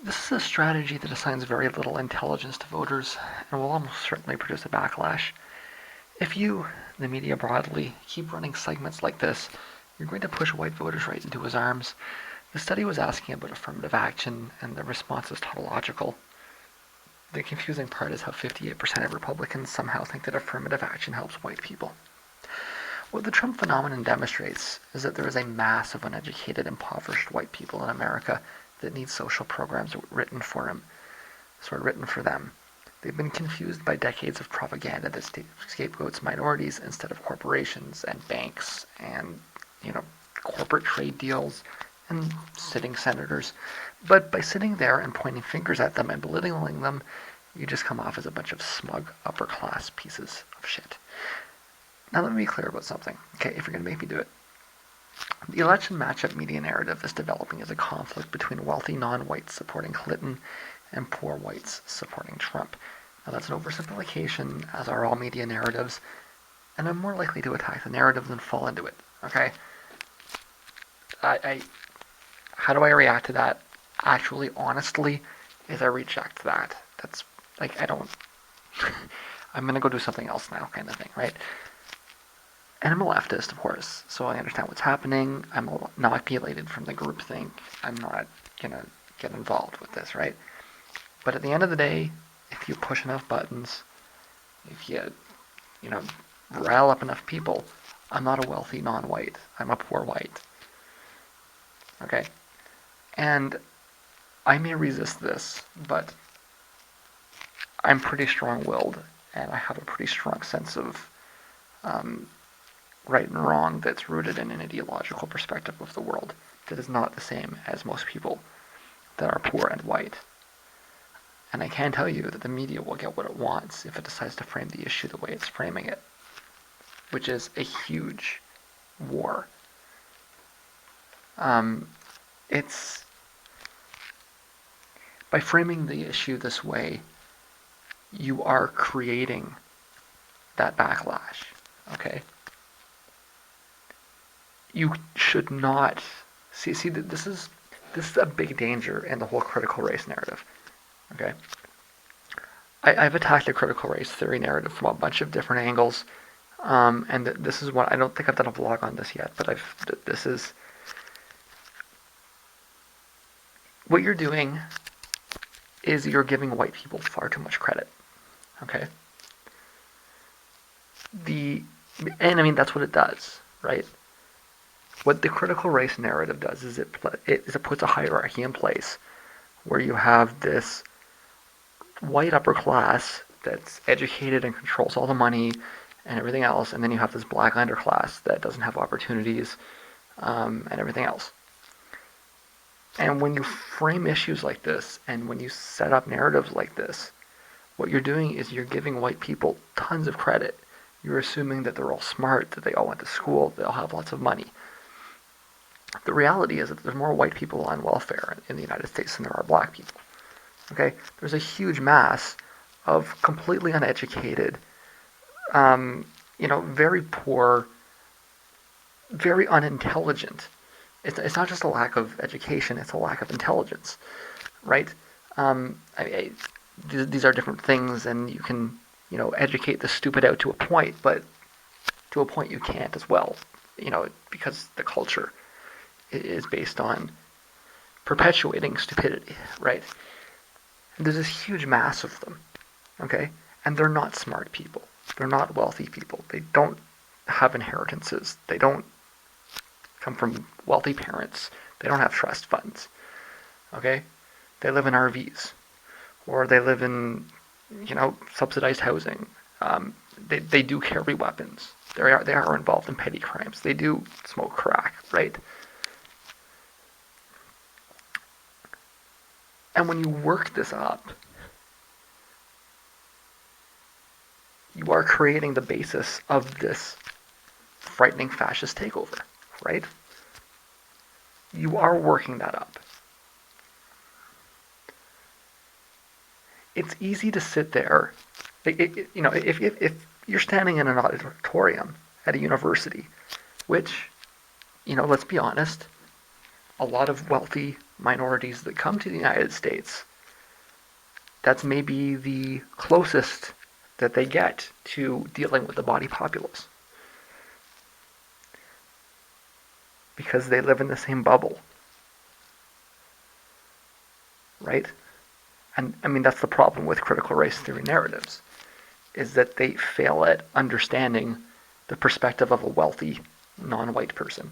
This is a strategy that assigns very little intelligence to voters and will almost certainly produce a backlash. If you, the media broadly, keep running segments like this, you're going to push white voters right into his arms. The study was asking about affirmative action, and the response is tautological. The confusing part is how 58% of Republicans somehow think that affirmative action helps white people. What the Trump phenomenon demonstrates is that there is a mass of uneducated, impoverished white people in America that need social programs written for them. They've been confused by decades of propaganda that scapegoats minorities instead of corporations and banks and, corporate trade deals and sitting senators. But by sitting there and pointing fingers at them and belittling them, you just come off as a bunch of smug upper class pieces of shit. Now let me be clear about something, okay, if you're going to make me do it. The election matchup media narrative is developing as a conflict between wealthy non-whites supporting Clinton and poor whites supporting Trump. Now that's an oversimplification, as are all media narratives, and I'm more likely to attack the narrative than fall into it, okay? How do I react to that? Actually, honestly, is I reject that. That's, I don't, I'm gonna go do something else now kind of thing, right? And I'm a leftist, of course, so I understand what's happening. I'm inoculated from the groupthink. I'm not gonna get involved with this, right? But at the end of the day, if you push enough buttons, if you rile up enough people, I'm not a wealthy non-white. I'm a poor white. Okay? And I may resist this, but I'm pretty strong-willed, and I have a pretty strong sense of right and wrong that's rooted in an ideological perspective of the world that is not the same as most people that are poor and white. And I can tell you that the media will get what it wants if it decides to frame the issue the way it's framing it, which is a huge war. It's by framing the issue this way, you are creating that backlash. Okay? You should not see. This is a big danger in the whole critical race narrative. Okay? I've attacked the critical race theory narrative from a bunch of different angles, and this is what I don't think I've done a vlog on this yet, but this is what you're doing is you're giving white people far too much credit. Okay? And I mean that's what it does, right? What the critical race narrative does is it puts a hierarchy in place where you have this white upper class that's educated and controls all the money and everything else, and then you have this black underclass that doesn't have opportunities and everything else. And when you frame issues like this, and when you set up narratives like this, what you're doing is you're giving white people tons of credit. You're assuming that they're all smart, that they all went to school, they all have lots of money. The reality is that there's more white people on welfare in the United States than there are black people. Okay? There's a huge mass of completely uneducated, very poor, very unintelligent. It's not just a lack of education, it's a lack of intelligence, right? These are different things, and you can, educate the stupid out to a point, but to a point you can't as well, because the culture is based on perpetuating stupidity, right? And there's this huge mass of them, okay? And they're not smart people. They're not wealthy people. They don't have inheritances. They don't come from wealthy parents. They don't have trust funds, okay? They live in RVs, or they live in, subsidized housing. They do carry weapons. They are involved in petty crimes. They do smoke crack, right? And when you work this up, you are creating the basis of this frightening fascist takeover, right? You are working that up. It's easy to sit there, if you're standing in an auditorium at a university, which, let's be honest, a lot of wealthy minorities that come to the United States, that's maybe the closest that they get to dealing with the body populace. Because they live in the same bubble. Right? And I mean, that's the problem with critical race theory narratives, is that they fail at understanding the perspective of a wealthy, non-white person.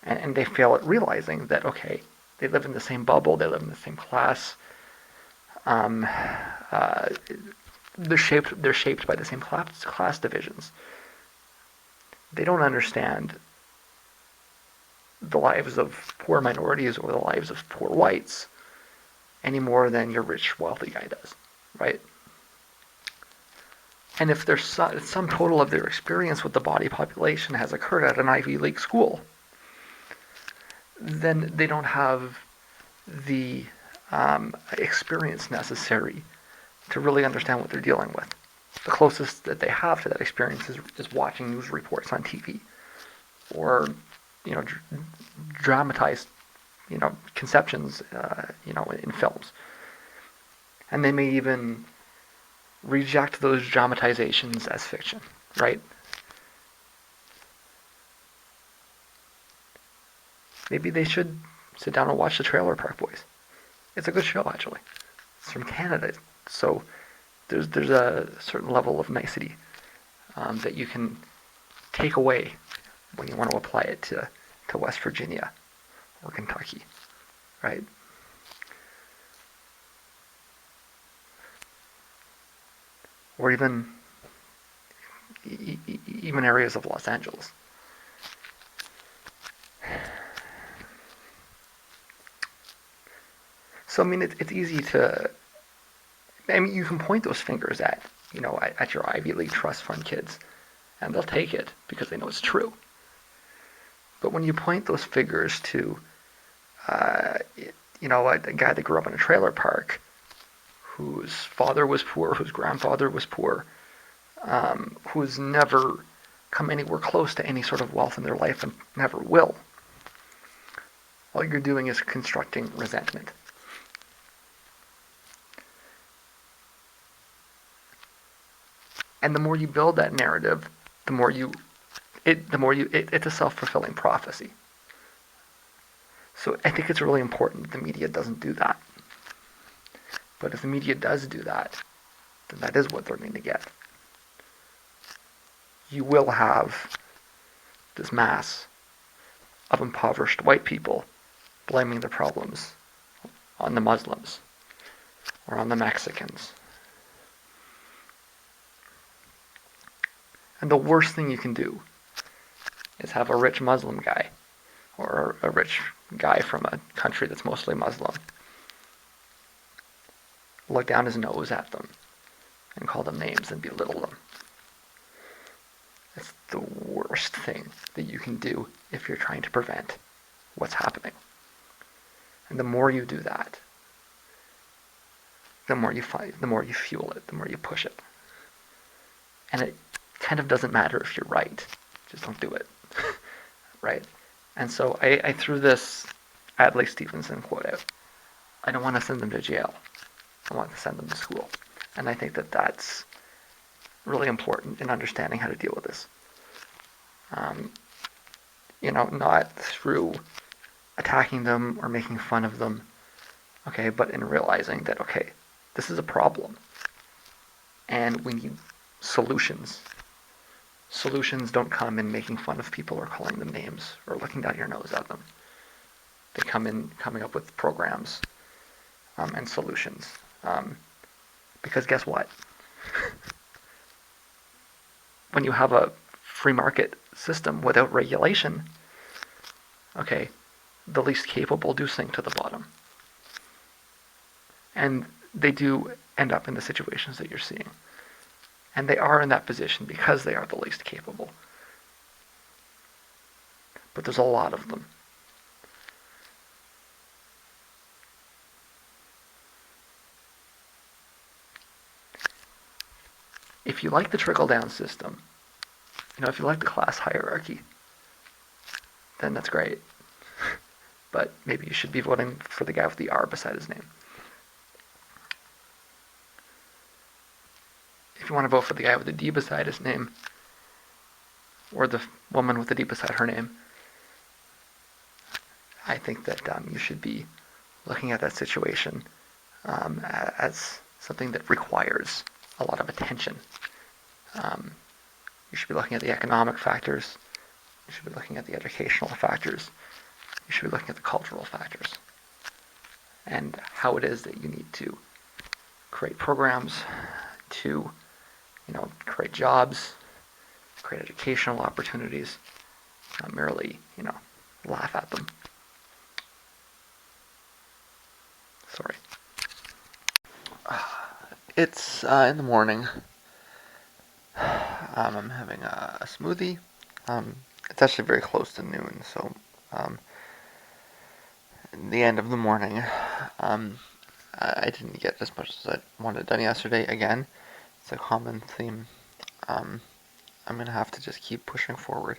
And they fail at realizing that, okay, they live in the same bubble, they live in the same class, uh, they're shaped by the same class divisions. They don't understand the lives of poor minorities or the lives of poor whites any more than your rich, wealthy guy does, right? And if there's some total of their experience with the body population has occurred at an Ivy League school, then they don't have the experience necessary to really understand what they're dealing with. The closest that they have to that experience is watching news reports on TV, or dramatized conceptions in films, and they may even reject those dramatizations as fiction, right? Maybe they should sit down and watch the Trailer Park Boys. It's a good show, actually. It's from Canada, so there's a certain level of nicety that you can take away when you want to apply it to West Virginia or Kentucky, right? Or even areas of Los Angeles. So I mean, it's easy to. I mean, you can point those fingers at your Ivy League trust fund kids, and they'll take it because they know it's true. But when you point those fingers to, a guy that grew up in a trailer park, whose father was poor, whose grandfather was poor, who's never come anywhere close to any sort of wealth in their life and never will, all you're doing is constructing resentment. And the more you build that narrative, it's a self-fulfilling prophecy. So I think it's really important that the media doesn't do that. But if the media does do that, then that is what they're going to get. You will have this mass of impoverished white people blaming their problems on the Muslims or on the Mexicans. And the worst thing you can do is have a rich Muslim guy or a rich guy from a country that's mostly Muslim look down his nose at them and call them names and belittle them. It's the worst thing that you can do if you're trying to prevent what's happening. And the more you do that, the more you fight, the more you fuel it, the more you push it. And it kind of doesn't matter if you're right. Just don't do it. Right? And so I threw this Adlai Stevenson quote out. I don't want to send them to jail. I want to send them to school. And I think that that's really important in understanding how to deal with this. Not through attacking them or making fun of them, okay, but in realizing that, okay, this is a problem. And we need solutions. Solutions don't come in making fun of people or calling them names or looking down your nose at them. They come in coming up with programs and solutions. Because guess what? When you have a free market system without regulation, okay, the least capable do sink to the bottom. And they do end up in the situations that you're seeing. And they are in that position because they are the least capable. But there's a lot of them. If you like the trickle-down system, if you like the class hierarchy, then that's great. but maybe you should be voting for the guy with the R beside his name. If you want to vote for the guy with the D beside his name, or the woman with the D beside her name, I think that you should be looking at that situation as something that requires a lot of attention. You should be looking at the economic factors. You should be looking at the educational factors. You should be looking at the cultural factors. And how it is that you need to create programs to, create jobs, create educational opportunities, not merely, laugh at them. Sorry. It's in the morning. I'm having a smoothie. It's actually very close to noon, so the end of the morning. I didn't get as much as I wanted done yesterday. Again, it's a common theme. I'm gonna have to just keep pushing forward.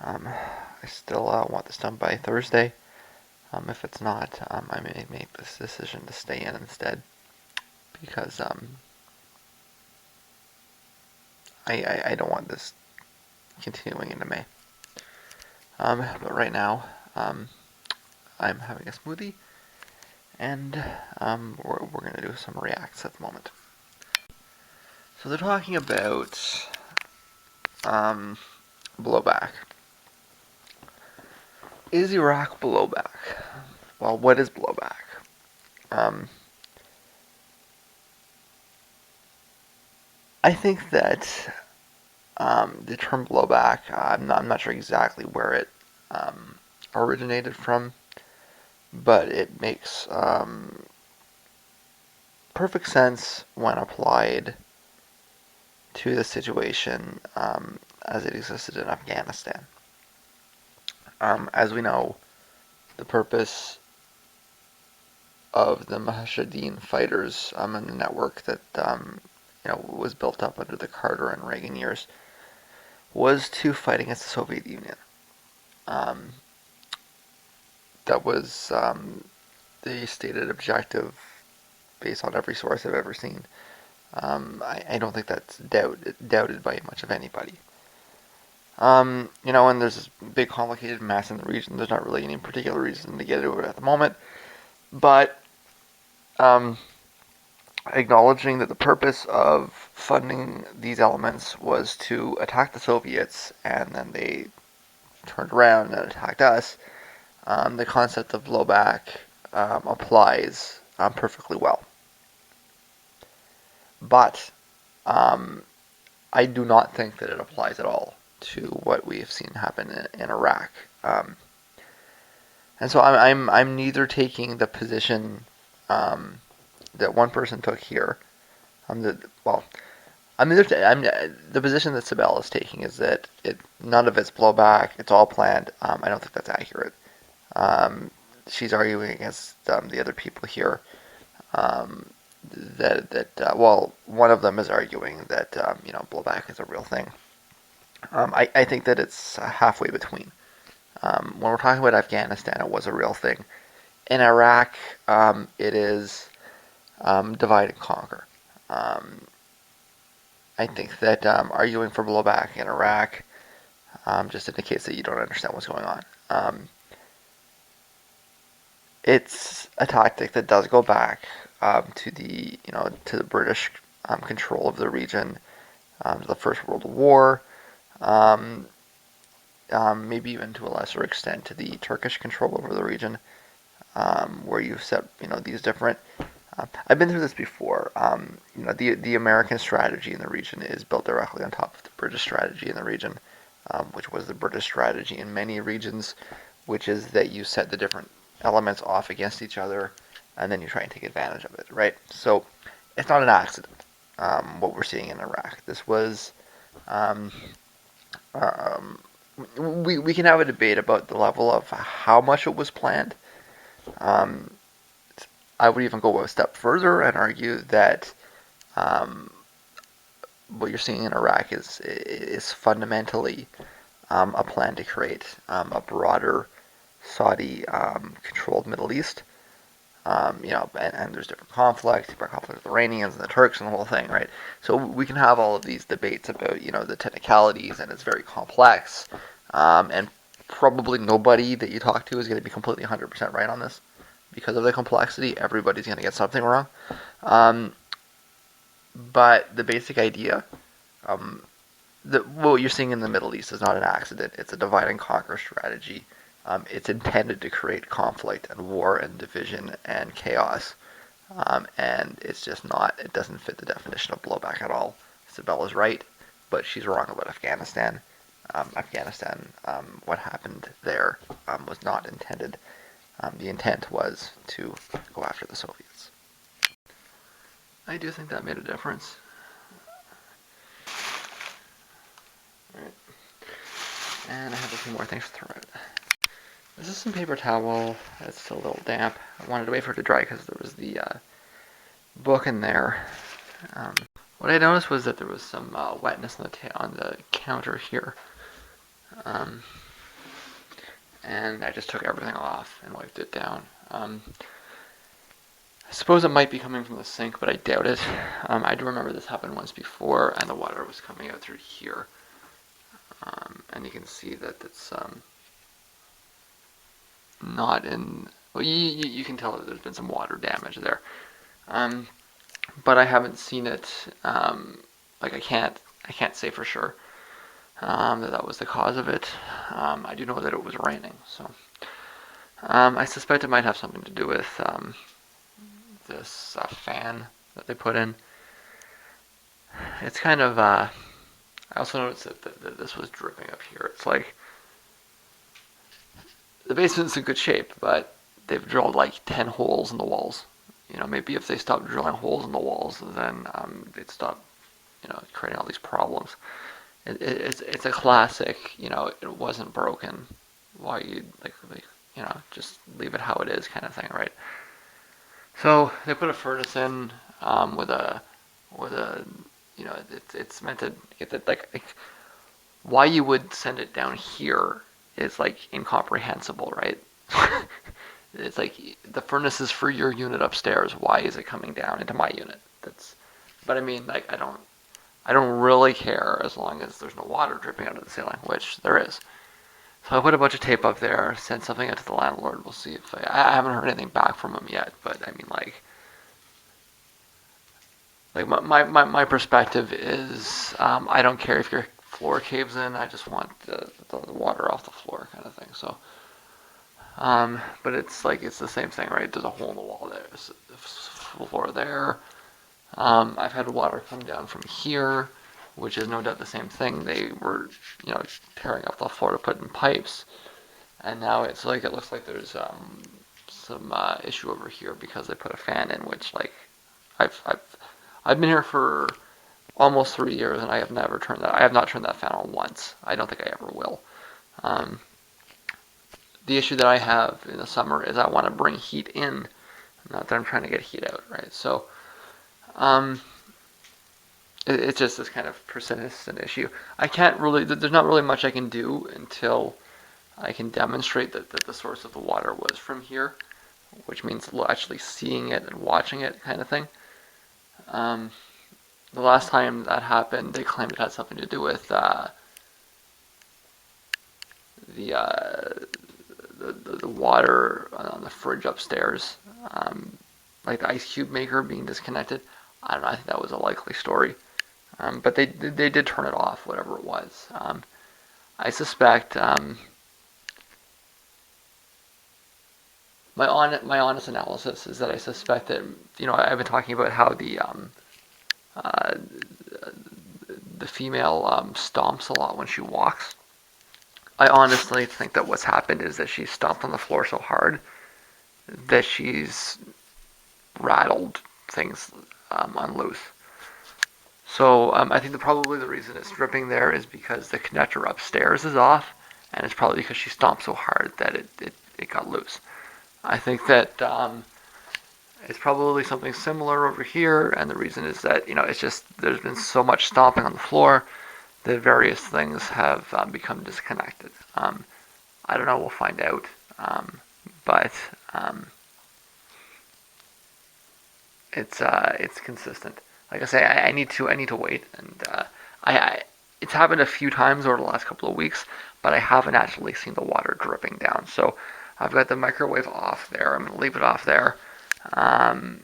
I still want this done by Thursday. If it's not, I may make this decision to stay in instead, because I don't want this continuing into May. But right now, I'm having a smoothie, and we're going to do some reacts at the moment. So they're talking about blowback. Is Iraq blowback? Well, what is blowback? I think that the term blowback, I'm not sure exactly where it originated from, but it makes perfect sense when applied to the situation as it existed in Afghanistan. As we know, the purpose of the Mujahideen fighters and the network that was built up under the Carter and Reagan years was to fight against the Soviet Union. That was the stated objective based on every source I've ever seen. I don't think that's doubted by much of anybody. And there's this big complicated mess in the region. There's not really any particular reason to get into it at the moment. But acknowledging that the purpose of funding these elements was to attack the Soviets, and then they turned around and attacked us, the concept of blowback applies perfectly well. But I do not think that it applies at all to what we have seen happen in Iraq. And so I'm neither taking the position that one person took here. The position that Sibel is taking is that none of it's blowback. It's all planned. I don't think that's accurate. She's arguing against the other people here. One of them is arguing that blowback is a real thing. I think that it's halfway between. When we're talking about Afghanistan, it was a real thing. In Iraq, it is divide and conquer. I think that arguing for blowback in Iraq just indicates that you don't understand what's going on. It's a tactic that does go back to the British control of the region, to the First World War, maybe even to a lesser extent to the Turkish control over the region, where you set these different. I've been through this before. The American strategy in the region is built directly on top of the British strategy in the region, which was the British strategy in many regions, which is that you set the different elements off against each other, and then you try and take advantage of it, right? So it's not an accident what we're seeing in Iraq. This was we can have a debate about the level of how much it was planned. I would even go a step further and argue that what you're seeing in Iraq is fundamentally a plan to create a broader Saudi controlled Middle East. And there's different conflicts. You've got conflict with the Iranians and the Turks and the whole thing, right? So we can have all of these debates about, the technicalities, and it's very complex. And probably nobody that you talk to is going to be completely 100% right on this because of the complexity. Everybody's going to get something wrong. But the basic idea, what you're seeing in the Middle East is not an accident. It's a divide and conquer strategy. It's intended to create conflict and war and division and chaos. And it's just not, it doesn't fit the definition of blowback at all. Isabella's right, but she's wrong about Afghanistan. What happened there was not intended. The intent was to go after the Soviets. I do think that made a difference. All right. And I have a few more things to throw out. This is some paper towel. It's still a little damp. I wanted to wait for it to dry because there was the book in there. What I noticed was that there was some wetness on the counter here. And I just took everything off and wiped it down. I suppose it might be coming from the sink, but I doubt it. I do remember this happened once before, and the water was coming out through here. And you can see that it's not in. Well, you can tell that there's been some water damage there. But I haven't seen it. I can't say for sure that was the cause of it. I do know that it was raining, so I suspect it might have something to do with this fan that they put in. It's kind of. I also noticed that this was dripping up here. It's like the basement's in good shape, but they've drilled like 10 holes in the walls. Maybe if they stopped drilling holes in the walls, then they'd stop, creating all these problems. It's a classic, it wasn't broken. Why you just leave it how it is kind of thing, right? So they put a furnace in with a it's meant to get that why you would send it down here is incomprehensible, right? It's like the furnace is for your unit upstairs. Why is it coming down into my unit? But I mean, I don't really care as long as there's no water dripping out of the ceiling, which there is. So I put a bunch of tape up there, sent something out to the landlord. We'll see if I haven't heard anything back from him yet, but I mean, my perspective is I don't care if your floor caves in. I just want the water off the floor, kind of thing. So. But it's the same thing, right? There's a hole in the wall there, there's a floor there. I've had water come down from here, which is no doubt the same thing. They were, tearing up the floor to put in pipes, and now it looks like there's some issue over here because they put a fan in, which I've been here for almost 3 years, and I have not turned that fan on once. I don't think I ever will. The issue that I have in the summer is I want to bring heat in, not that I'm trying to get heat out, right? So, it's just this kind of persistent issue. There's not really much I can do until I can demonstrate that the source of the water was from here, which means actually seeing it and watching it kind of thing. The last time that happened, they claimed it had something to do with the water on the fridge upstairs, the ice cube maker being disconnected. I don't know. I think that was a likely story, but they did turn it off, whatever it was. I suspect my honest analysis is that I suspect that I've been talking about how the female stomps a lot when she walks. I honestly think that what's happened is that she's stomped on the floor so hard that she's rattled things on loose. So I think probably the reason it's dripping there is because the connector upstairs is off, and it's probably because she stomped so hard that it got loose. I think that it's probably something similar over here, and the reason is that it's just there's been so much stomping on the floor that various things have become disconnected. I don't know. We'll find out. but it's consistent. Like I say, I need to wait, and it's happened a few times over the last couple of weeks, but I haven't actually seen the water dripping down. So I've got the microwave off there. I'm gonna leave it off there, um,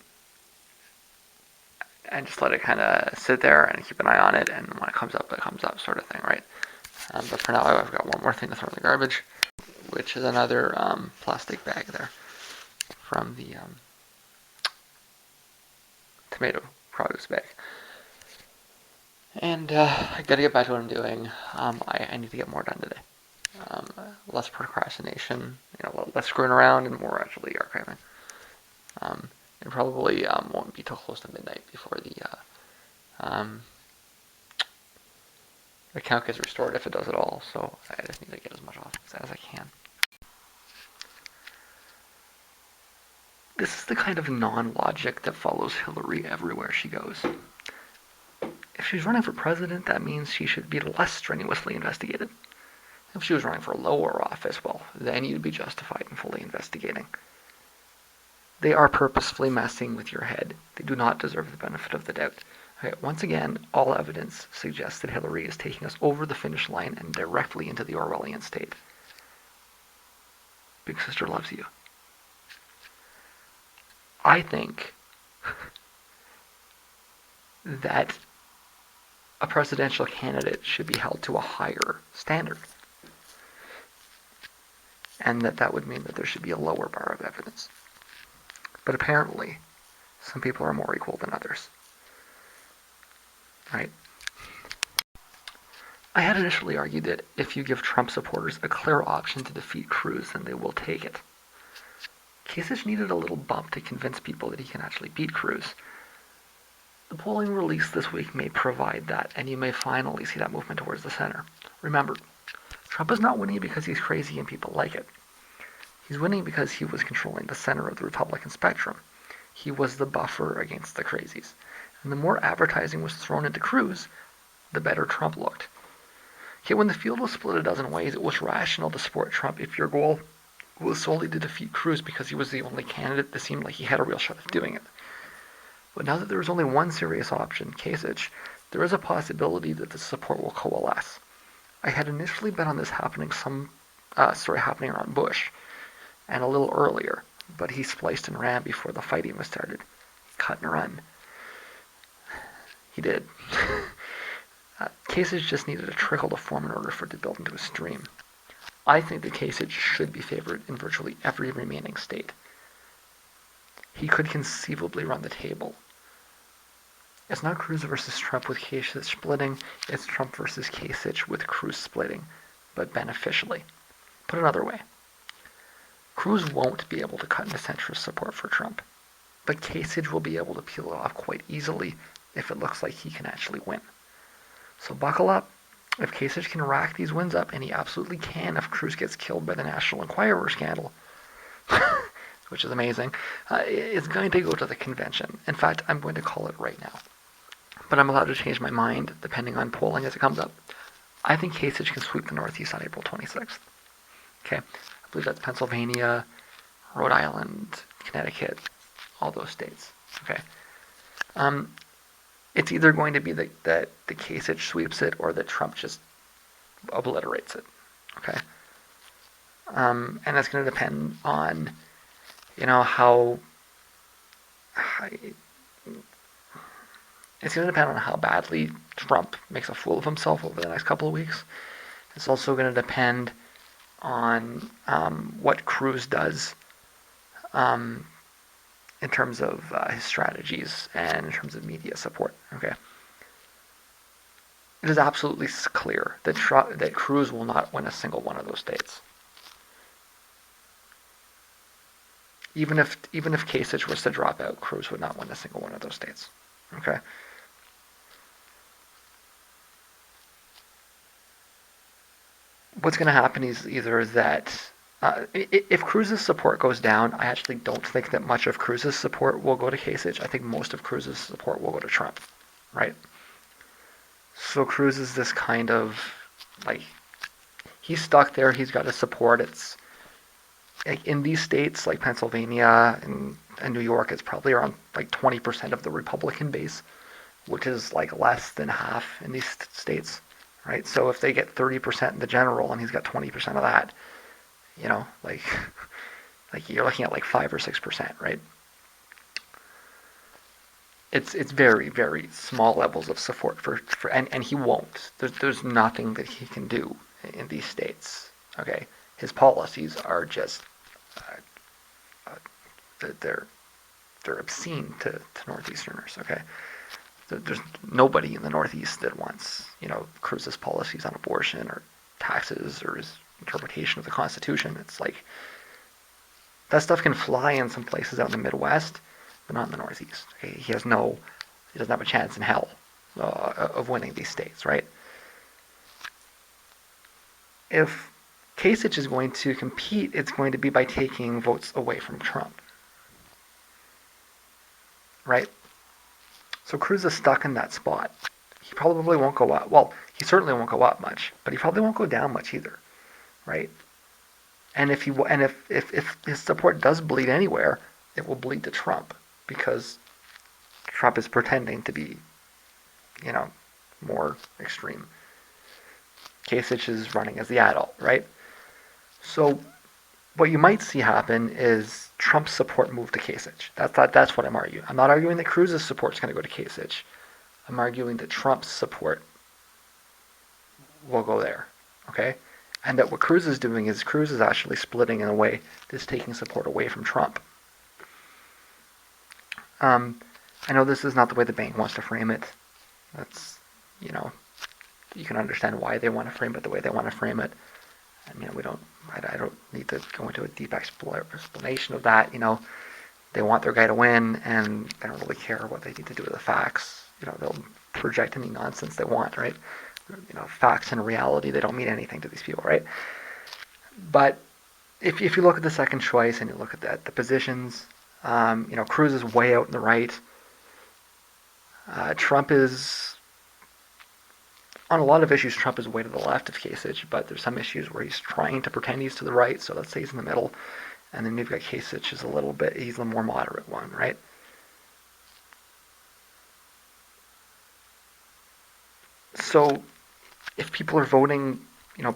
and just let it kind of sit there and keep an eye on it. And when it comes up, sort of thing, right? But for now, I've got one more thing to throw in the garbage, which is another plastic bag there from the tomato produce bag. And I gotta get back to what I'm doing. I need to get more done today. Less procrastination, less screwing around, and more actually archiving. It probably won't be till close to midnight before the account gets restored, if it does at all. So I just need to get as much off as I can. This is the kind of non-logic that follows Hillary everywhere she goes. If she's running for president, that means she should be less strenuously investigated. If she was running for a lower office, well, then you'd be justified in fully investigating. They are purposefully messing with your head. They do not deserve the benefit of the doubt. Okay, once again, all evidence suggests that Hillary is taking us over the finish line and directly into the Orwellian state. Big Sister loves you. I think that a presidential candidate should be held to a higher standard. And that would mean that there should be a lower bar of evidence. But apparently, some people are more equal than others. Right? I had initially argued that if you give Trump supporters a clear option to defeat Cruz, then they will take it. Kasich needed a little bump to convince people that he can actually beat Cruz. The polling released this week may provide that, and you may finally see that movement towards the center. Remember, Trump is not winning because he's crazy and people like it. He's winning because he was controlling the center of the Republican spectrum. He was the buffer against the crazies. And the more advertising was thrown into Cruz, the better Trump looked. Yet when the field was split a dozen ways, it was rational to support Trump if your goal was solely to defeat Cruz because he was the only candidate that seemed like he had a real shot of doing it. But now that there is only one serious option, Kasich, there is a possibility that the support will coalesce. I had initially bet on this happening around Bush, and a little earlier, but he spliced and ran before the fight even started. Cut and run. He did. Kasich just needed a trickle to form in order for it to build into a stream. I think that Kasich should be favored in virtually every remaining state. He could conceivably run the table. It's not Cruz versus Trump with Kasich splitting, it's Trump versus Kasich with Cruz splitting, but beneficially. Put another way, Cruz won't be able to cut into centrist support for Trump, but Kasich will be able to peel it off quite easily if it looks like he can actually win. So buckle up. If Kasich can rack these wins up, and he absolutely can if Cruz gets killed by the National Enquirer scandal, which is amazing, it's going to go to the convention. In fact, I'm going to call it right now. But I'm allowed to change my mind depending on polling as it comes up. I think Kasich can sweep the Northeast on April 26th. Okay, I believe that's Pennsylvania, Rhode Island, Connecticut, all those states. Okay. It's either going to be that the Kasich sweeps it or that Trump just obliterates it. Okay. And that's going to depend on, how it's going to depend on how badly Trump makes a fool of himself over the next couple of weeks. It's also going to depend on what Cruz does in terms of his strategies and in terms of media support. Okay. It is absolutely clear that Cruz will not win a single one of those states. Even if Kasich was to drop out, Cruz would not win a single one of those states. Okay. What's going to happen is either that if Cruz's support goes down, I actually don't think that much of Cruz's support will go to Kasich. I think most of Cruz's support will go to Trump, right? So Cruz is this kind of, he's stuck there. He's got his support. like in these states like Pennsylvania and New York, it's probably around like 20% of the Republican base, which is like less than half in these states, right? So if they get 30% in the general and he's got 20% of that, you know, like you're looking at like 5 or 6%, right? It's very very small levels of support for and he won't. There's nothing that he can do in these states. Okay, his policies are just they're they're obscene to Northeasterners. Okay, there's nobody in the Northeast that wants Cruz's policies on abortion or taxes or his interpretation of the Constitution. It's like that stuff can fly in some places out in the Midwest, but not in the Northeast. Okay? He doesn't have a chance in hell of winning these states, right? If Kasich is going to compete, it's going to be by taking votes away from Trump, right? So Cruz is stuck in that spot. He probably won't go up. Well, he certainly won't go up much, but he probably won't go down much either, right? And if his support does bleed anywhere, it will bleed to Trump because Trump is pretending to be, more extreme. Kasich is running as the adult, right? So what you might see happen is Trump's support move to Kasich. That's what I'm arguing. I'm not arguing that Cruz's support is going to go to Kasich. I'm arguing that Trump's support will go there, okay? And that what Cruz is doing is Cruz is actually splitting in a way that's taking support away from Trump. I know this is not the way the bank wants to frame it. That's, you can understand why they want to frame it the way they want to frame it. And, I don't need to go into a deep explanation of that. They want their guy to win, and they don't really care what they need to do with the facts. They'll project any nonsense they want, right? Facts and reality, they don't mean anything to these people, right? But if you look at the second choice and you look at the positions, Cruz is way out in the right. Trump is, on a lot of issues, Trump is way to the left of Kasich, but there's some issues where he's trying to pretend he's to the right, so let's say he's in the middle. And then you've got Kasich is he's the more moderate one, right? So if people are voting,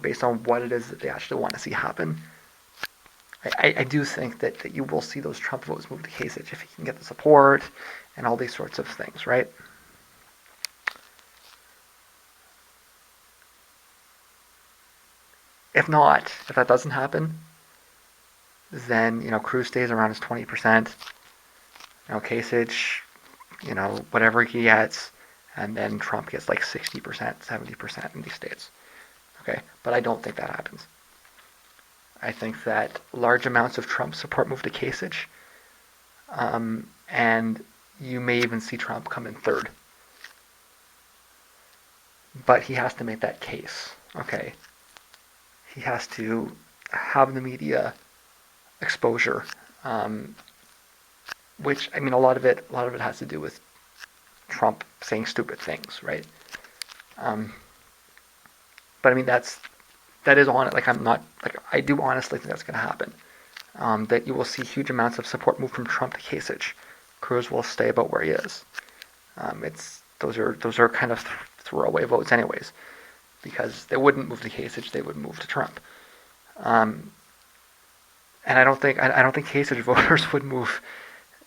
based on what it is that they actually want to see happen, I do think that you will see those Trump votes move to Kasich if he can get the support and all these sorts of things, right? If that doesn't happen, then Cruz stays around his 20%. Kasich, whatever he gets, and then Trump gets like 60%, 70% in these states. Okay, but I don't think that happens. I think that large amounts of Trump support move to Kasich, and you may even see Trump come in third. But he has to make that case. Okay, he has to have the media exposure, which a lot of it has to do with Trump saying stupid things, right? But that is on it. I do honestly think that's going to happen. That you will see huge amounts of support move from Trump to Kasich. Cruz will stay about where he is. Those are kind of throwaway votes, anyways, because they wouldn't move to Kasich, they would move to Trump. And I don't think Kasich voters would move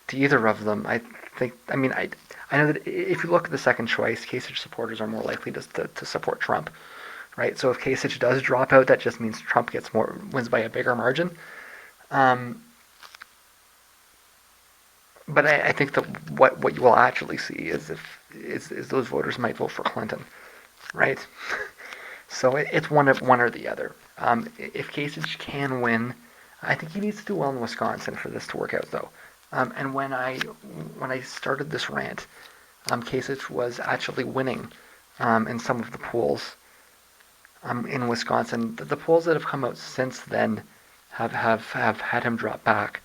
to either of them. I know that if you look at the second choice, Kasich supporters are more likely to support Trump, right? So if Kasich does drop out, that just means Trump wins by a bigger margin. But I think that what you will actually see is those voters might vote for Clinton, right? So it's one or the other. If Kasich can win, I think he needs to do well in Wisconsin for this to work out, though. And when I started this rant, Kasich was actually winning in some of the polls in Wisconsin. The polls that have come out since then have had him drop back.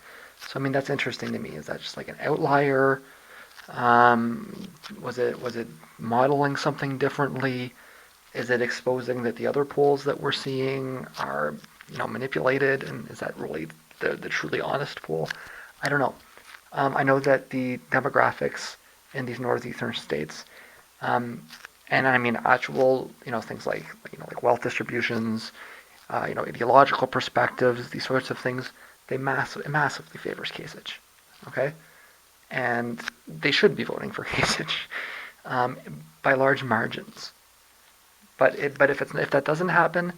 So that's interesting to me. Is that just like an outlier? Was it modeling something differently? Is it exposing that the other polls that we're seeing are manipulated? And is that really the truly honest poll. I don't know. I know that the demographics in these northeastern states, um, and I mean actual, things like like wealth distributions, ideological perspectives, these sorts of things, it massively favors Kasich. Okay, and they should be voting for Kasich um, by large margins. But if that doesn't happen,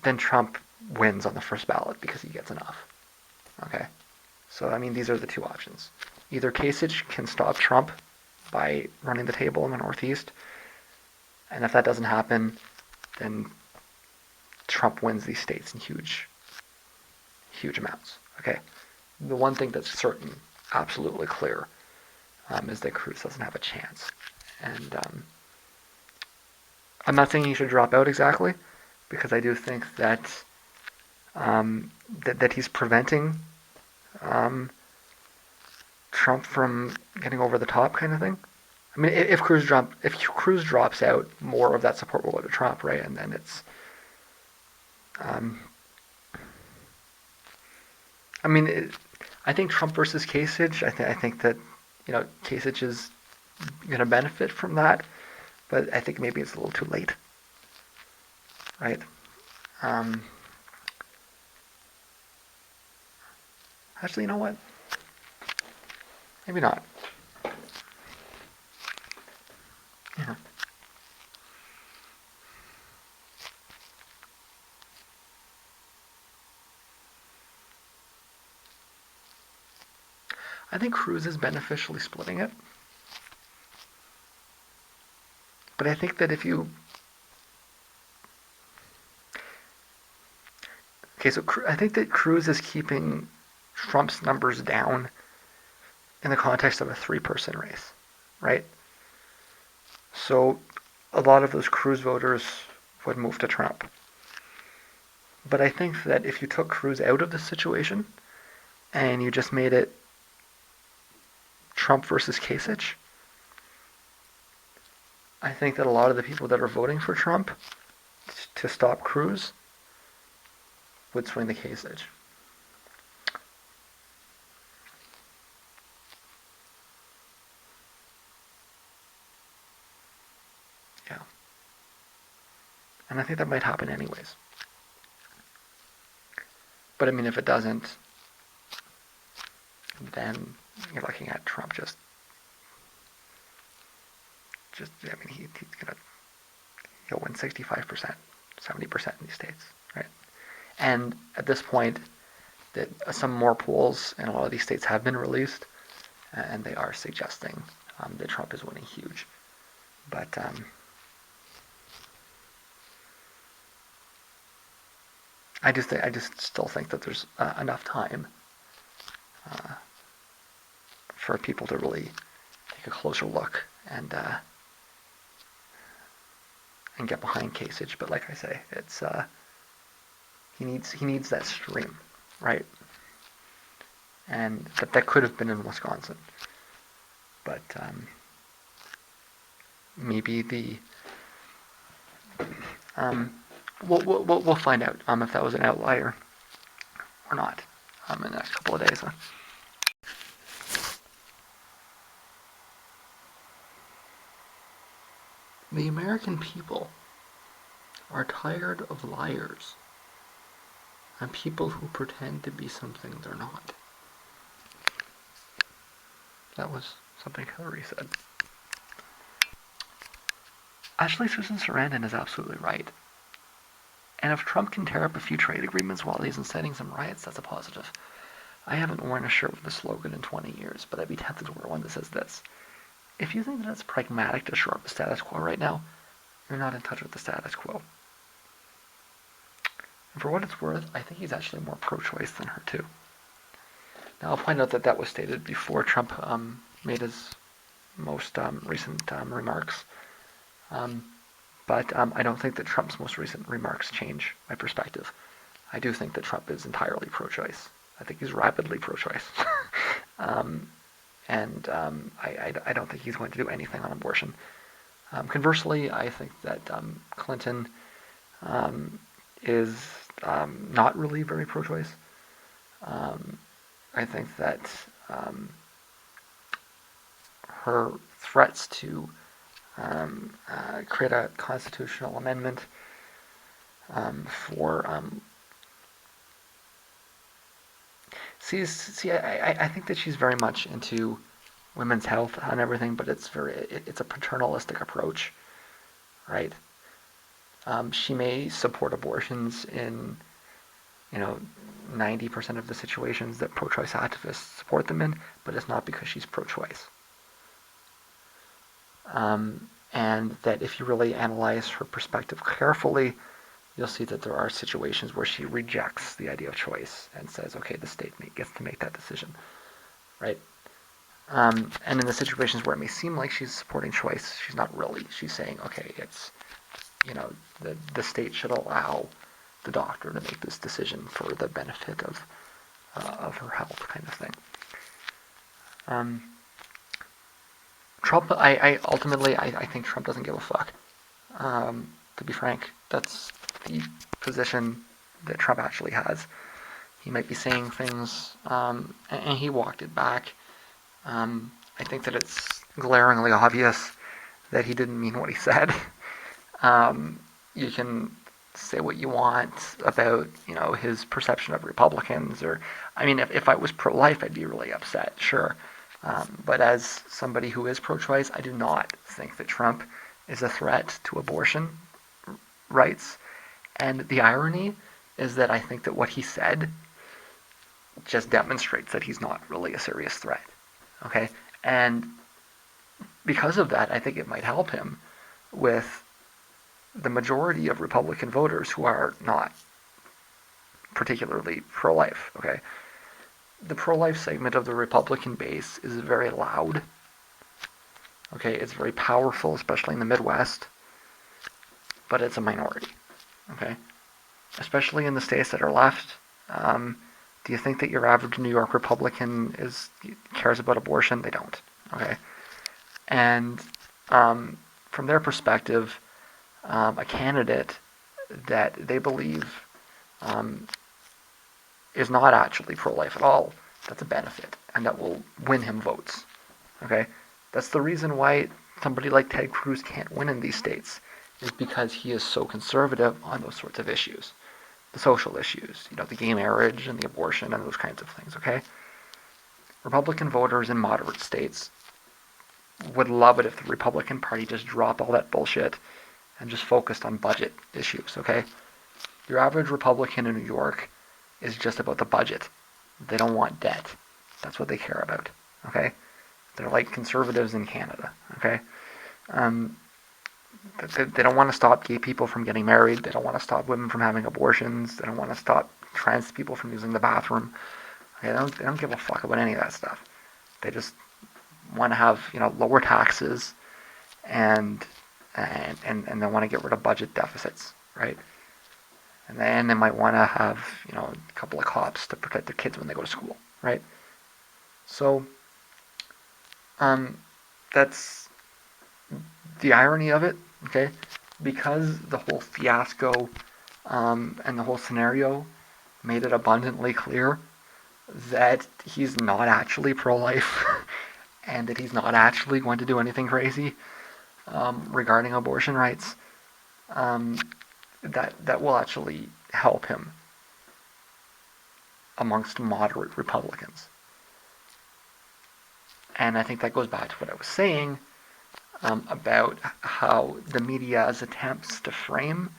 then Trump wins on the first ballot because he gets enough. Okay, so I mean these are the two options. Either Kasich can stop Trump by running the table in the Northeast, and if that doesn't happen, then Trump wins these states in huge, huge amounts. Okay, the one thing that's certain, absolutely clear, is that Cruz doesn't have a chance, and I'm not saying he should drop out exactly, because I do think that that he's preventing Trump from getting over the top, kind of thing. I mean, if Cruz drops out, more of that support will go to Trump, right? And then it's, um, I mean, I think Trump versus Kasich. I think that Kasich is going to benefit from that, but I think maybe it's a little too late, right? Um, Actually, you know what? Maybe not. Yeah. I think Cruz is beneficially splitting it, but I think that if you okay, so I think that Cruz is keeping Trump's numbers down in the context of a three-person race, right? So a lot of those Cruz voters would move to Trump. But I think that if you took Cruz out of the situation and you just made it Trump versus Kasich, I think that a lot of the people that are voting for Trump to stop Cruz would swing the Kasich. Yeah. And I think that might happen anyways. But I mean, if it doesn't, then you're looking at Trump I mean, he'll win 65%, 70% in these states, right? And at this point, that some more polls in a lot of these states have been released, and they are suggesting that Trump is winning huge. But I just still think that there's enough time for people to really take a closer look and get behind Kasich. But like I say, it's he needs that stream, right? And that could have been in Wisconsin, but maybe we'll find out if that was an outlier or not in the next couple of days. The American people are tired of liars and people who pretend to be something they're not. That was something Hillary said. Actually, Susan Sarandon is absolutely right. And if Trump can tear up a few trade agreements while he's inciting some riots, that's a positive. I haven't worn a shirt with the slogan in 20 years, but I'd be tempted to wear one that says this. If you think that it's pragmatic to shore up the status quo right now, you're not in touch with the status quo. And for what it's worth, I think he's actually more pro-choice than her too. Now I'll point out that that was stated before Trump made his most recent remarks. But I don't think that Trump's most recent remarks change my perspective. I do think that Trump is entirely pro-choice. I think he's rapidly pro-choice. And I don't think he's going to do anything on abortion. Conversely, I think that Clinton is not really very pro-choice. I think that her threats to create a constitutional amendment for I think that she's very much into women's health and everything, but it's a paternalistic approach, right? She may support abortions in 90% of the situations that pro-choice activists support them in, but it's not because she's pro-choice. And that if you really analyze her perspective carefully, you'll see that there are situations where she rejects the idea of choice and says, okay, the state gets to make that decision, right? And in the situations where it may seem like she's supporting choice, she's not really. She's saying, okay, it's, the state should allow the doctor to make this decision for the benefit of her health, kind of thing. Trump, I ultimately, I think Trump doesn't give a fuck. To be frank, that's the position that Trump actually has. He might be saying things, and he walked it back. I think that it's glaringly obvious that he didn't mean what he said. You can say what you want about, his perception of Republicans, or, I mean, if I was pro-life, I'd be really upset, sure. But as somebody who is pro-choice, I do not think that Trump is a threat to abortion rights. And the irony is that I think that what he said just demonstrates that he's not really a serious threat. Okay? And because of that, I think it might help him with the majority of Republican voters who are not particularly pro-life. Okay? The pro-life segment of the Republican base is very loud. Okay, it's very powerful, especially in the Midwest, but it's a minority. Okay, especially in the states that are left. Do you think that your average New York Republican cares about abortion? They don't. Okay, and from their perspective, a candidate that they believe is not actually pro-life at all, that's a benefit, and that will win him votes. Okay? That's the reason why somebody like Ted Cruz can't win in these states, is because he is so conservative on those sorts of issues. The social issues, the gay marriage and the abortion and those kinds of things, okay? Republican voters in moderate states would love it if the Republican Party just dropped all that bullshit and just focused on budget issues, okay? Your average Republican in New York is just about the budget. They don't want debt. That's what they care about, okay? They're like conservatives in Canada, okay? They don't want to stop gay people from getting married. They don't want to stop women from having abortions. They don't want to stop trans people from using the bathroom. Okay, they don't give a fuck about any of that stuff. They just want to have lower taxes, and they want to get rid of budget deficits, right? And then they might want to have a couple of cops to protect their kids when they go to school, right? So that's the irony of it, okay? Because the whole fiasco and the whole scenario made it abundantly clear that he's not actually pro-life and that he's not actually going to do anything crazy regarding abortion rights, that will actually help him amongst moderate Republicans. And I think that goes back to what I was saying about how the media's attempts to frame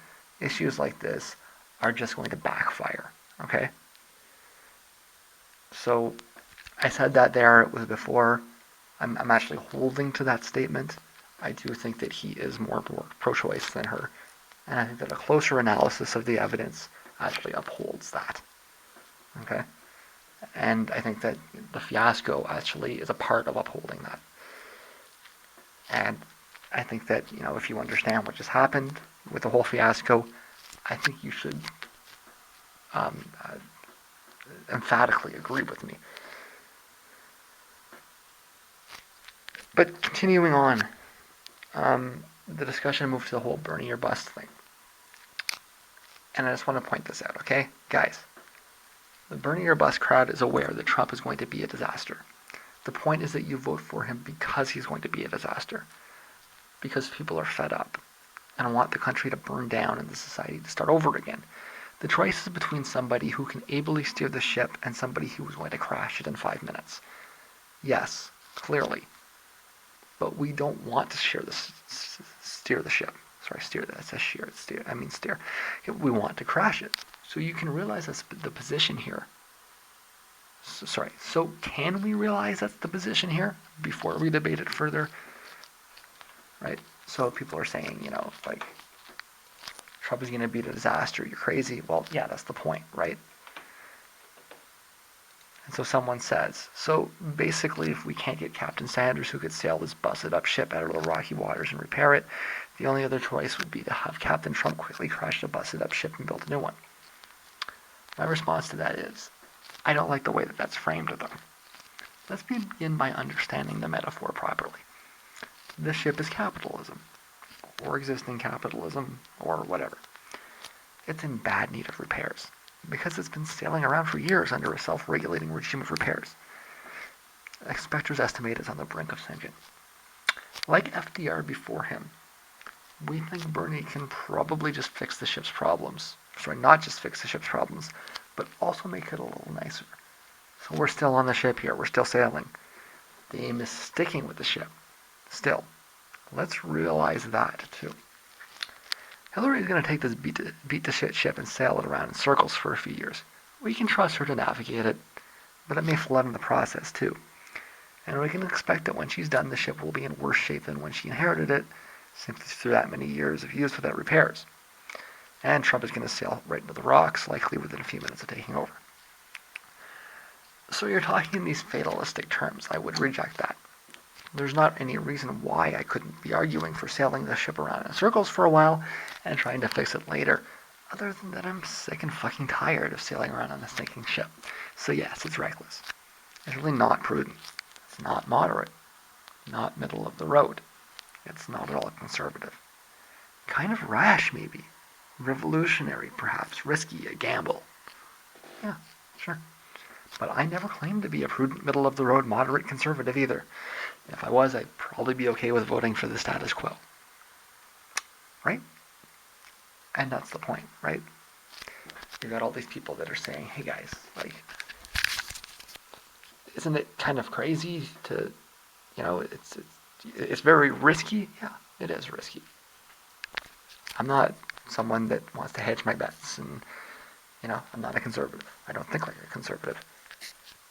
issues like this are just going to backfire, okay? So I said that there, it was before. I'm actually holding to that statement. I do think that he is more pro-choice than her. And I think that a closer analysis of the evidence actually upholds that, okay? And I think that the fiasco actually is a part of upholding that. And I think that, if you understand what just happened with the whole fiasco, I think you should emphatically agree with me. But continuing on, the discussion moved to the whole Bernie or bust thing. And I just want to point this out, okay? Guys, The Bernie or Bust crowd is aware that Trump is going to be a disaster. The point is that you vote for him because he's going to be a disaster. Because people are fed up and want the country to burn down and the society to start over again. The choice is between somebody who can ably steer the ship and somebody who is going to crash it in 5 minutes. Yes, clearly. But we don't want to steer the ship. Sorry, steer. That says shear. It's steer. I mean steer. We want to crash it. So you can realize that's the position here. So can we realize that's the position here before we debate it further? Right? So people are saying, like, Trump is going to be a disaster, you're crazy. Well, yeah, that's the point, right? And so someone says, so basically if we can't get Captain Sanders who could sail this busted up ship out of the rocky waters and repair it, the only other choice would be to have Captain Trump quickly crash the busted up ship and build a new one. My response to that is, I don't like the way that that's framed though. Let's begin by understanding the metaphor properly. This ship is capitalism, or existing capitalism, or whatever. It's in bad need of repairs, because it's been sailing around for years under a self-regulating regime of repairs. Inspectors estimate it's on the brink of sinking. Like FDR before him, we think Bernie can probably just fix the ship's problems. Sorry, not just fix the ship's problems, but also make it a little nicer. So we're still on the ship here, we're still sailing. The aim is sticking with the ship. Still, let's realize that too. Hillary's going to take this beat to shit ship and sail it around in circles for a few years. We can trust her to navigate it, but it may flood in the process too. And we can expect that when she's done, the ship will be in worse shape than when she inherited it, simply through that many years of use without repairs. And Trump is going to sail right into the rocks, likely within a few minutes of taking over. So you're talking in these fatalistic terms. I would reject that. There's not any reason why I couldn't be arguing for sailing the ship around in circles for a while and trying to fix it later, other than that I'm sick and fucking tired of sailing around on a sinking ship. So yes, it's reckless. It's really not prudent. It's not moderate. Not middle of the road. It's not at all conservative. Kind of rash, maybe. Revolutionary, perhaps. Risky, a gamble. Yeah, sure. But I never claimed to be a prudent, middle-of-the-road, moderate conservative either. If I was, I'd probably be okay with voting for the status quo. Right? And that's the point, right? You got all these people that are saying, hey guys, like, isn't it kind of crazy to, it's very risky? Yeah, it is risky. I'm not someone that wants to hedge my bets, and, I'm not a conservative. I don't think like a conservative.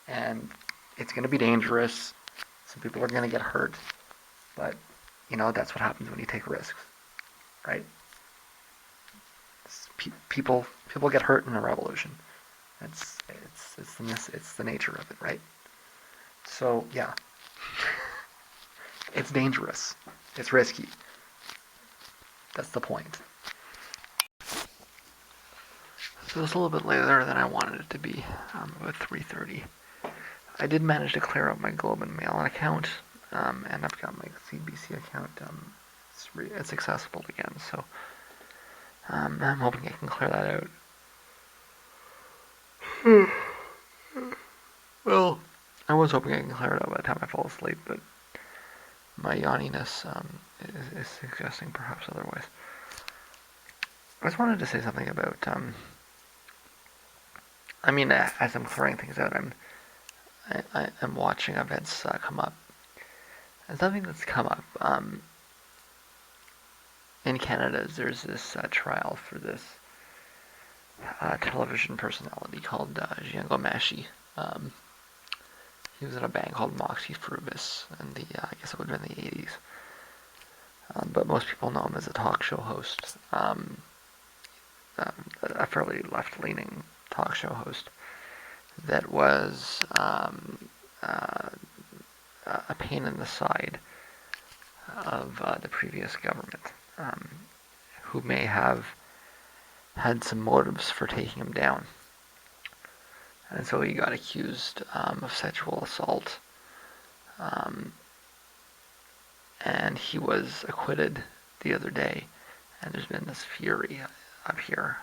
And it's going to be dangerous. Some people are going to get hurt. But, that's what happens when you take risks, right? People get hurt in a revolution. It's the nature of it, right? So, yeah. It's dangerous. It's risky. That's the point. So it's a little bit later than I wanted it to be, about 3:30. I did manage to clear out my Globe and Mail account, and I've got my CBC account. It's accessible again, so I'm hoping I can clear that out. Well, I was hoping I can clear it out by the time I fall asleep, but my yawniness is suggesting perhaps otherwise. I just wanted to say something about, as I'm clearing things out, I'm watching events come up. And something that's come up in Canada is there's this trial for this television personality called Django Mashi. He was in a band called Moxie Frubis in I guess it would have been the 80s. But most people know him as a talk show host. A fairly left-leaning talk show host that was a pain in the side of the previous government, who may have had some motives for taking him down. And so he got accused of sexual assault, and he was acquitted the other day, and there's been this fury up here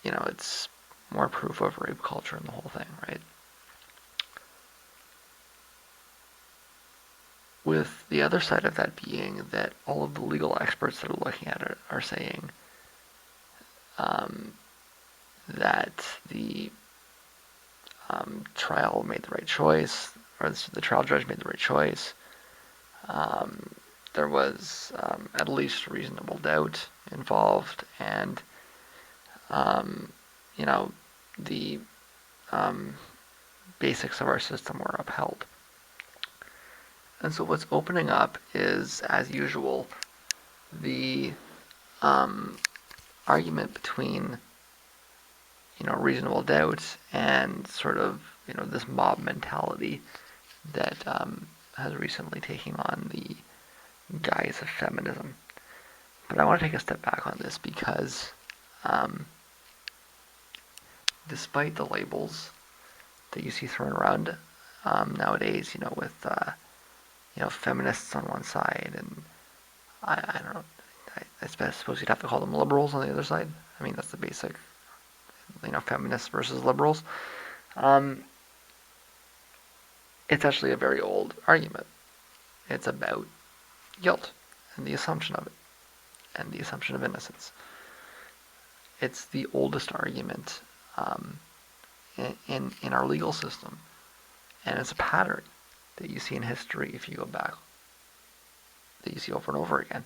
it's more proof of rape culture and the whole thing, right? With the other side of that being that all of the legal experts that are looking at it are saying that the trial made the right choice, or the trial judge made the right choice. There was at least reasonable doubt involved, and you know, the basics of our system were upheld. And so what's opening up is, as usual, the argument between reasonable doubt and sort of this mob mentality that has recently taken on the guise of feminism. But I want to take a step back on this because despite the labels that you see thrown around nowadays, with feminists on one side and I don't know, I suppose you'd have to call them liberals on the other side. I mean, that's the basic, feminists versus liberals. It's actually a very old argument. It's about guilt and the assumption of it and the assumption of innocence. It's the oldest argument in our legal system, and it's a pattern that you see in history if you go back, that you see over and over again,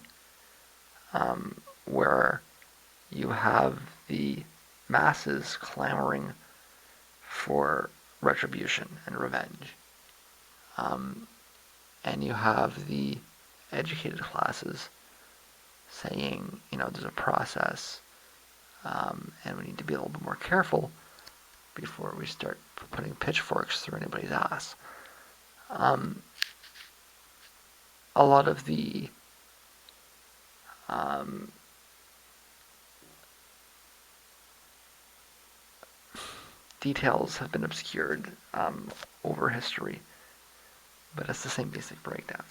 where you have the masses clamoring for retribution and revenge, and you have the educated classes saying, there's a process, and we need to be a little bit more careful before we start putting pitchforks through anybody's ass. A lot of the details have been obscured over history, but it's the same basic breakdown.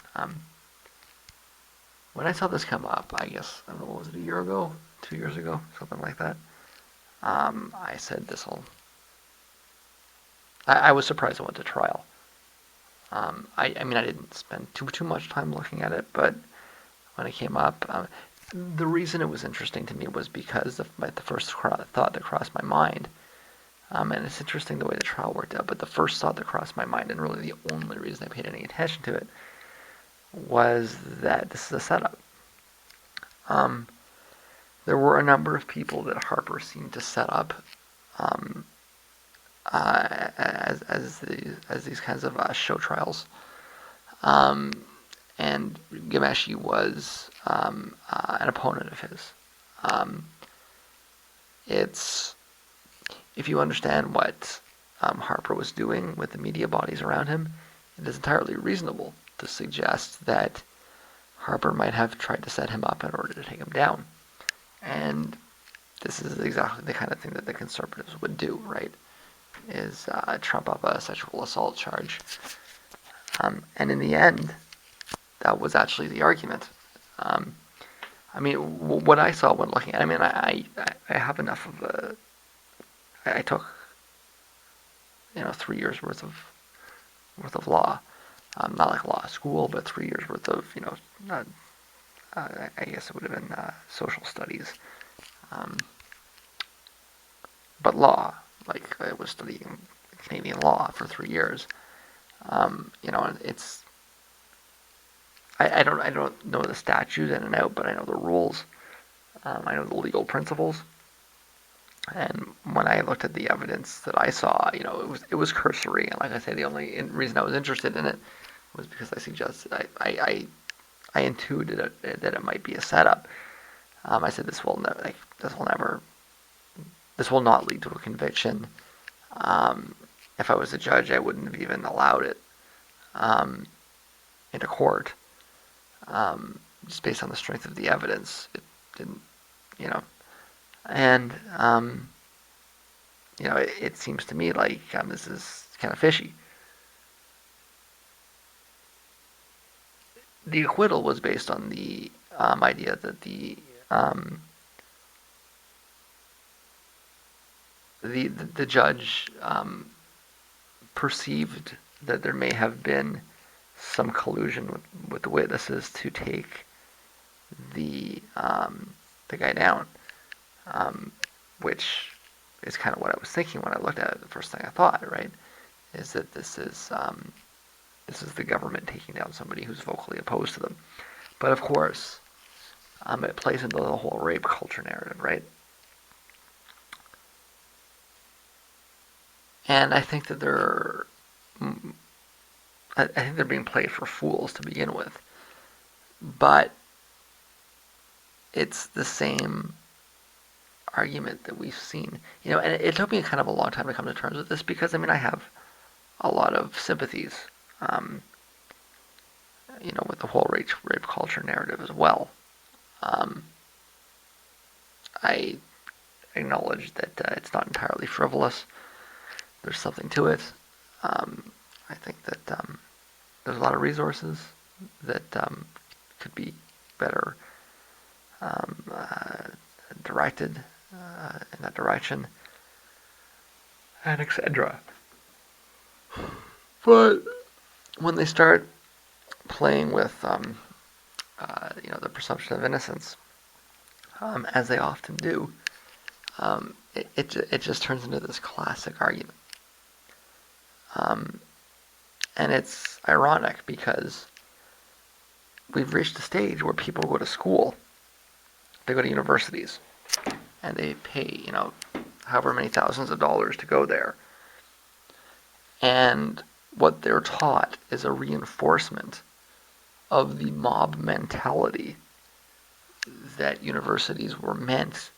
When I saw this come up, I guess, I don't know, was it a year ago, 2 years ago, something like that, I said I was surprised it went to trial. I mean, I didn't spend too much time looking at it, but when it came up, the reason it was interesting to me was because the first thought that crossed my mind, and it's interesting the way the trial worked out, but the first thought that crossed my mind, and really the only reason I paid any attention to it, was that this is a setup. There were a number of people that Harper seemed to set up as these kinds of show trials, and Ghomeshi was an opponent of his. It's if you understand what Harper was doing with the media bodies around him, it is entirely reasonable to suggest that Harper might have tried to set him up in order to take him down. And this is exactly the kind of thing that the conservatives would do, right? Is trump up a sexual assault charge. And in the end, that was actually the argument. I mean, what I saw when looking at it, I mean, I have enough of I took 3 years worth of law, not like law school, but 3 years worth of not, I guess it would have been social studies, but law. Like I was studying Canadian law for 3 years. It's I don't know the statutes in and out, but I know the rules. I know the legal principles. And when I looked at the evidence that I saw, it was cursory. And like I say, the only reason I was interested in it was because I suggested I intuited that it might be a setup. I said this will not lead to a conviction. If I was a judge, I wouldn't have even allowed it into court, just based on the strength of the evidence. It didn't, and it seems to me like this is kind of fishy. The acquittal was based on the idea that the the judge perceived that there may have been some collusion with the witnesses to take the guy down, which is kind of what I was thinking when I looked at it. The first thing I thought, right, is that this is the government taking down somebody who's vocally opposed to them. But of course, it plays into the whole rape culture narrative, right? And I think that I think they're being played for fools to begin with. But it's the same argument that we've seen, and it took me kind of a long time to come to terms with this because I have a lot of sympathies, with the whole rape culture narrative as well. I acknowledge that it's not entirely frivolous. There's something to it. I think that there's a lot of resources that could be better directed in that direction, and etc. But when they start playing with, the presumption of innocence, as they often do, it just turns into this classic argument. And it's ironic because we've reached a stage where people go to school, they go to universities, and they pay, however many thousands of dollars to go there. And what they're taught is a reinforcement of the mob mentality that universities were meant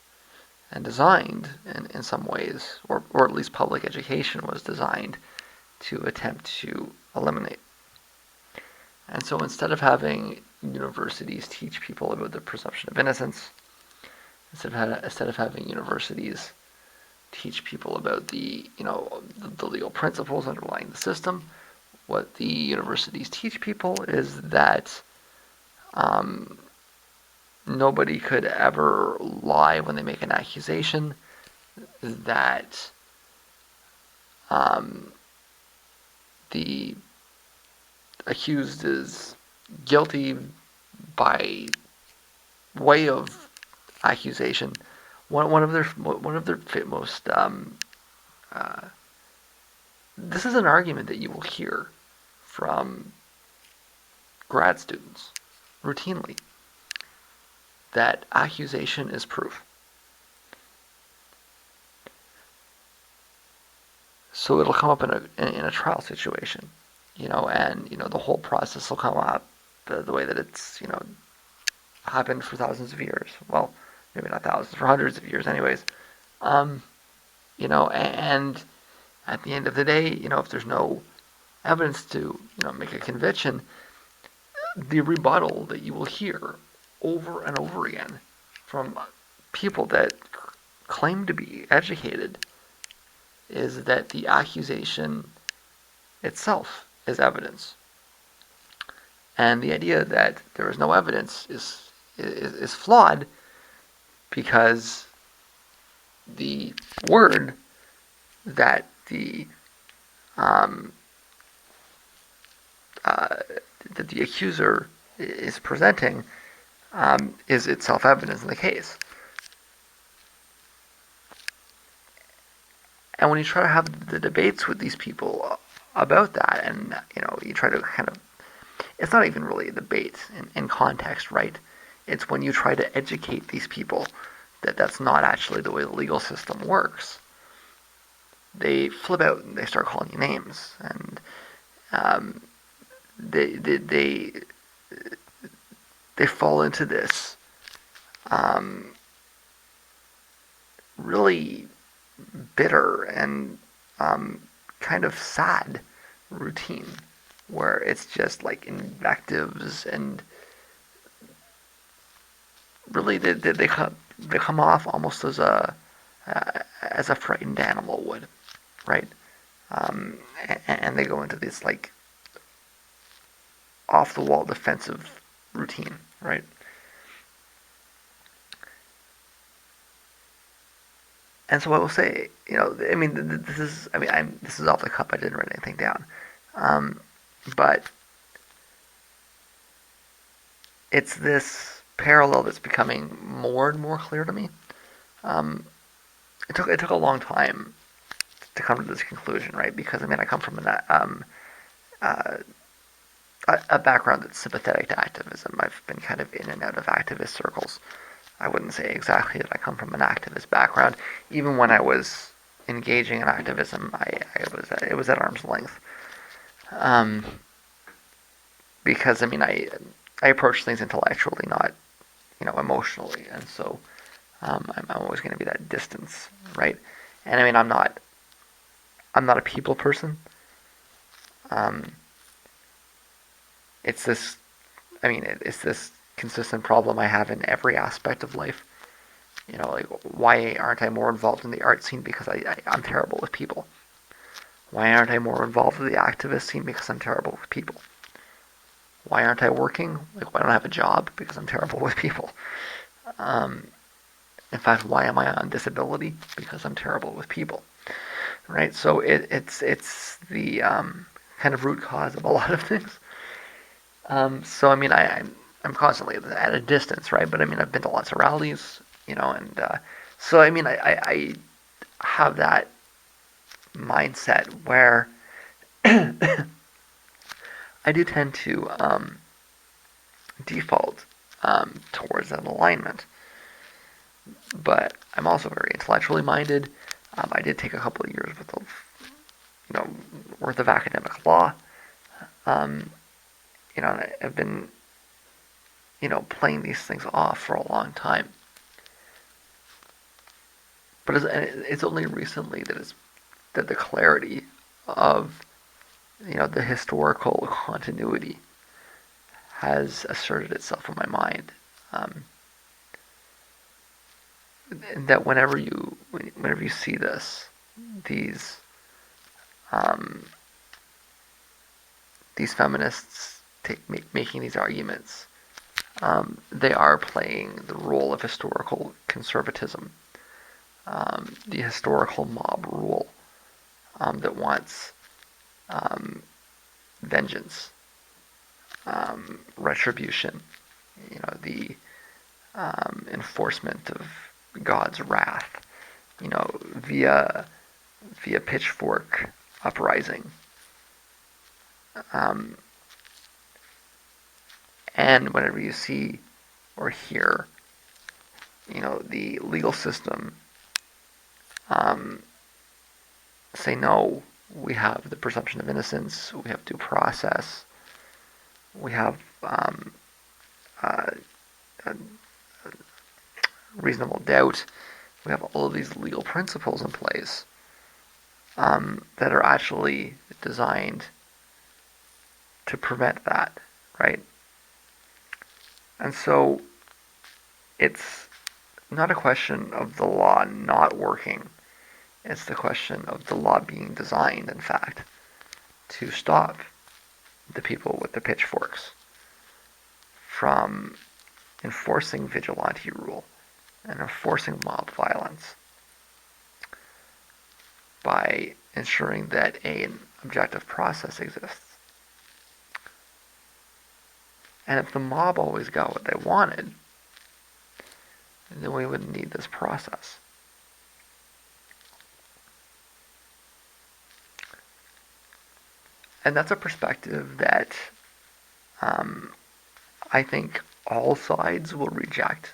and designed in some ways, or at least public education was designed to attempt to eliminate. And so instead of having universities teach people about the presumption of innocence, instead of having universities teach people about the legal principles underlying the system, what the universities teach people is that nobody could ever lie when they make an accusation, that the accused is guilty by way of accusation. One of their most this is an argument that you will hear from grad students routinely, that accusation is proof. So it'll come up in a trial situation, and the whole process will come up the way that it's happened for thousands of years. Well, maybe not thousands, for hundreds of years, anyways. And at the end of the day, if there's no evidence to make a conviction, the rebuttal that you will hear over and over again from people that claim to be educated is that the accusation itself is evidence. And the idea that there is no evidence is flawed, because the word that the accuser is presenting is itself evidence in the case. And when you try to have the debates with these people about that, and you try to kind of, it's not even really a debate in context, right? It's when you try to educate these people that that's not actually the way the legal system works. They flip out and they start calling you names, and they fall into this really bitter and kind of sad routine where it's just like invectives, and really they come off almost as a frightened animal would, right? And they go into this like off the wall defensive routine, right? And so I will say, I mean, this is off the cuff. I didn't write anything down, um, but it's this parallel that's becoming more and more clear to me. Um, it took a long time to come to this conclusion, right? Because I mean, I come from uh, a background that's sympathetic to activism. I've been kind of in and out of activist circles. I wouldn't say exactly that I come from an activist background. Even when I was engaging in activism, it was at arm's length. Um, because I mean, I approach things intellectually, not emotionally, and so I'm always going to be that distance, right? And I mean, I'm not a people person. Um, it's this I mean, it's this consistent problem I have in every aspect of life. Like, why aren't I more involved in the art scene? Because I'm terrible with people. Why aren't I more involved with the activist scene? Because I'm terrible with people. Why aren't I working? Like, why don't I have a job? Because I'm terrible with people. Um, in fact, why am I on disability? Because I'm terrible with people. Right? So it's the kind of root cause of a lot of things. So I mean, I'm constantly at a distance, right? But I mean, I've been to lots of rallies, and so I mean, I have that mindset where I do tend to default towards that alignment. But I'm also very intellectually minded. I did take a couple of years worth of academic law. Um, and I've been playing these things off for a long time. But it's only recently that the clarity of the historical continuity has asserted itself in my mind. Um, that whenever you see these um, these feminists making these arguments, they are playing the role of historical conservatism, the historical mob rule that wants vengeance, retribution, the enforcement of God's wrath, via pitchfork uprising. Um, and whenever you see or hear, the legal system um, say no, we have the presumption of innocence, we have due process, we have uh, reasonable doubt, we have all of these legal principles in place that are actually designed to prevent that, right? And so it's not a question of the law not working. It's the question of the law being designed, in fact, to stop the people with the pitchforks from enforcing vigilante rule and enforcing mob violence by ensuring that an objective process exists. And if the mob always got what they wanted, then we wouldn't need this process. And that's a perspective that um, I think all sides will reject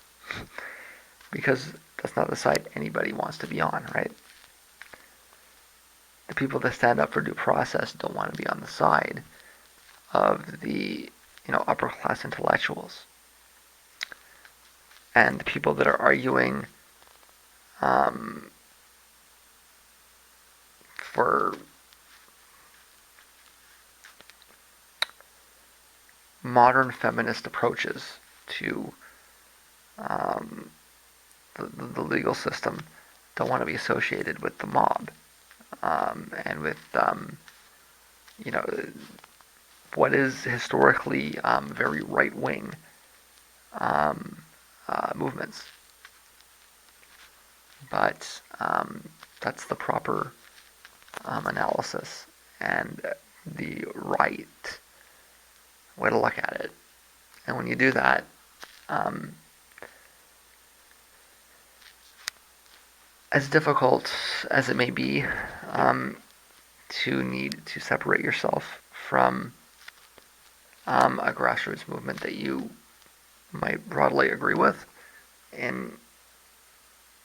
because that's not the side anybody wants to be on, right? The people that stand up for due process don't want to be on the side of the upper class intellectuals and the people that are arguing um, for modern feminist approaches to um, the legal system don't want to be associated with the mob and with you know what is historically very right wing um, movements. but that's the proper analysis and the right way to look at it. And when you do that, um, as difficult as it may be to need to separate yourself from a grassroots movement that you might broadly agree with in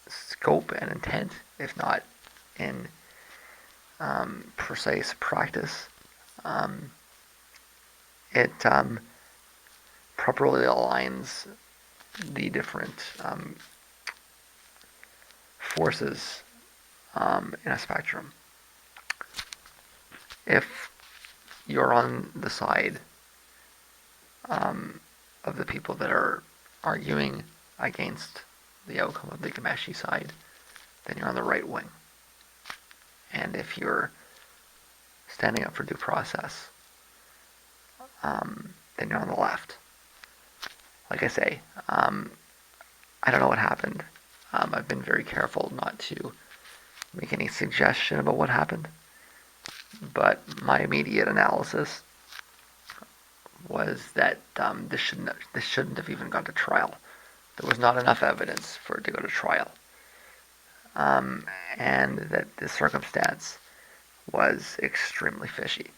scope and intent, if not in precise practice, um, it properly aligns the different forces in a spectrum. If you're on the side of the people that are arguing against the outcome of the Ghomeshi side, then you're on the right wing. And if you're standing up for due process, then you're on the left. Like I say, I don't know what happened. I've been very careful not to make any suggestion about what happened, but my immediate analysis was that this shouldn't have even gone to trial. There was not enough evidence for it to go to trial, and that the circumstance was extremely fishy.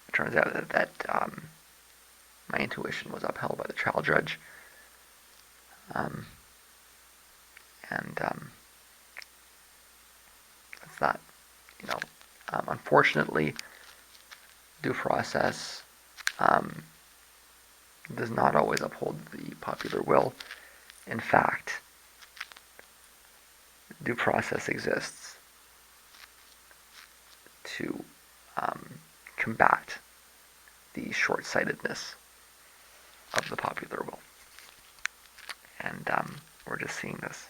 It turns out that my intuition was upheld by the trial judge, and that's that. You know, unfortunately, due process does not always uphold the popular will. In fact, due process exists to combat the short-sightedness of the popular will. And we're just seeing this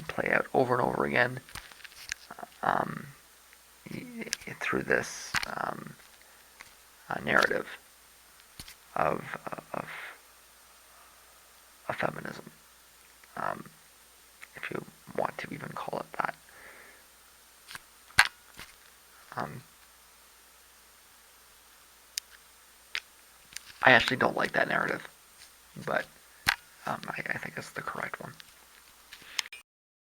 play out over and over again through this narrative of feminism, if you want to even call it that. I actually don't like that narrative, but I think it's the correct one.